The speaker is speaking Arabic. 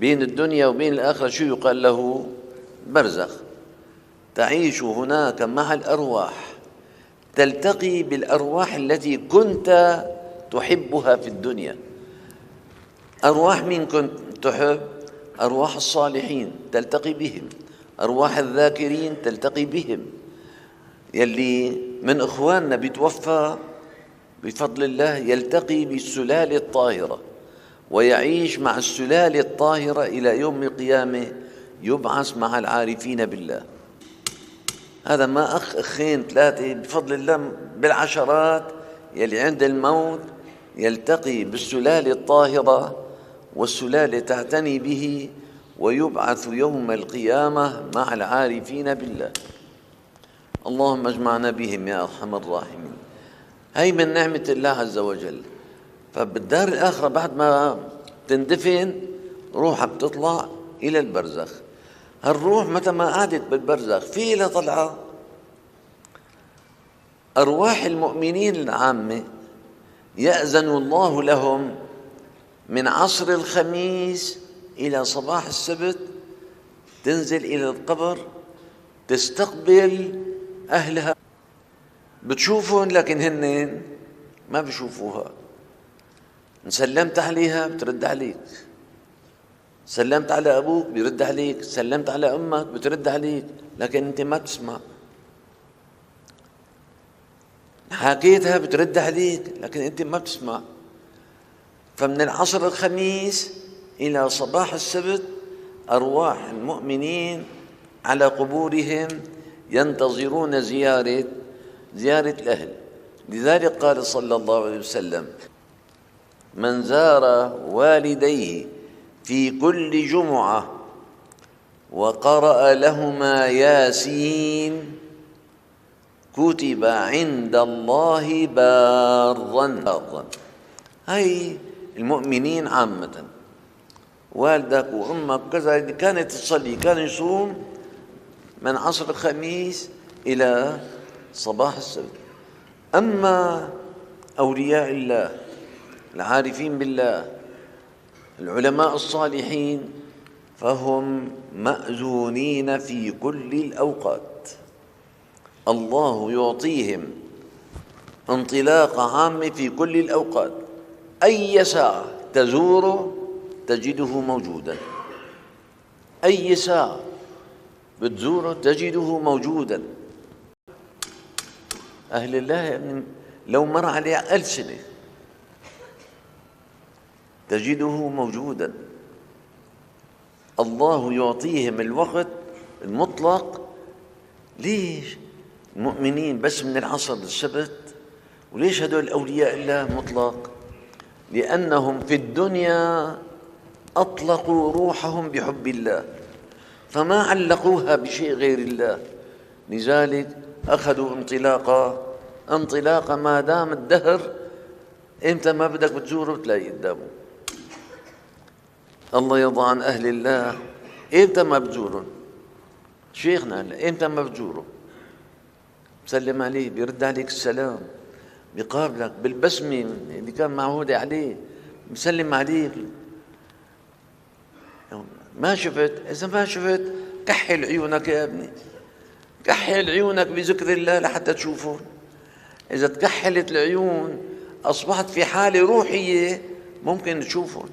بين الدنيا وبين الآخرة شو يقال له؟ برزخ. تعيش هناك مع الأرواح، تلتقي بالأرواح التي كنت تحبها في الدنيا. أرواح مين كنت تحب؟ أرواح الصالحين تلتقي بهم، أرواح الذاكرين تلتقي بهم. يلي من إخواننا بيتوفى بفضل الله يلتقي بالسلالة الطاهرة ويعيش مع السلالة الطاهرة إلى يوم القيامة، يبعث مع العارفين بالله. هذا ما أخ أخين ثلاثة بفضل الله بالعشرات يلي عند الموت يلتقي بالسلالة الطاهرة، والسلالة تعتني به ويبعث يوم القيامة مع العارفين بالله. اللهم اجمعنا بهم يا أرحم الراحمين. هي من نعمة الله عز وجل. فبالدار الآخرة بعد ما تندفن روحها بتطلع إلى البرزخ. هالروح متى ما قعدت بالبرزخ في لها طلعة. أرواح المؤمنين العامة يأذن الله لهم من عصر الخميس إلى صباح السبت تنزل إلى القبر تستقبل أهلها. بتشوفهم لكن هن ما بيشوفوها. إن سلمت عليها بترد عليك، سلمت على أبوك بيرد عليك، سلمت على أمك بترد عليك، لكن أنت ما بتسمع. حكيتها بترد عليك لكن أنت ما بتسمع. فمن العصر الخميس إلى صباح السبت أرواح المؤمنين على قبورهم ينتظرون زيارة الأهل. لذلك قال صلى الله عليه وسلم: من زار والديه في كل جمعة وقرأ لهما ياسين كتب عند الله بارا. هاي المؤمنين عامة، والدك وأمك كذا كانت تصلي، كان يصوم من عصر الخميس إلى صباح السبت. أما أولياء الله العارفين بالله العلماء الصالحين فهم مأذونين في كل الأوقات. الله يعطيهم انطلاقة عامة في كل الأوقات. أي ساعة تزوره تجده موجودا، أي ساعة بتزوره تجده موجودا. أهل الله لو مر عليه 1000 سنة تجده موجودا. الله يعطيهم الوقت المطلق. ليش المؤمنين بس من العصر للسبت؟ وليش هدول أولياء الله مطلق؟ لأنهم في الدنيا أطلقوا روحهم بحب الله فما علقوها بشيء غير الله، لذلك أخذوا انطلاقة ما دام الدهر. إمتى ما بدك بتزوره بتلاقي قدامه. الله يرضى عن أهل الله. إمتى ما بتزورهم؟ شيخنا هلا إمتى ما بتزوره؟ بسلم عليه بيرد عليك السلام، بيقابلك بالبسمة اللي كان معهودة عليه، بسلم عليك. ما شفت؟ إذا ما شفت كحل عيونك يا ابني، كحل عيونك بذكر الله لحتى تشوفه. إذا تكحلت العيون أصبحت في حالة روحية ممكن تشوفه.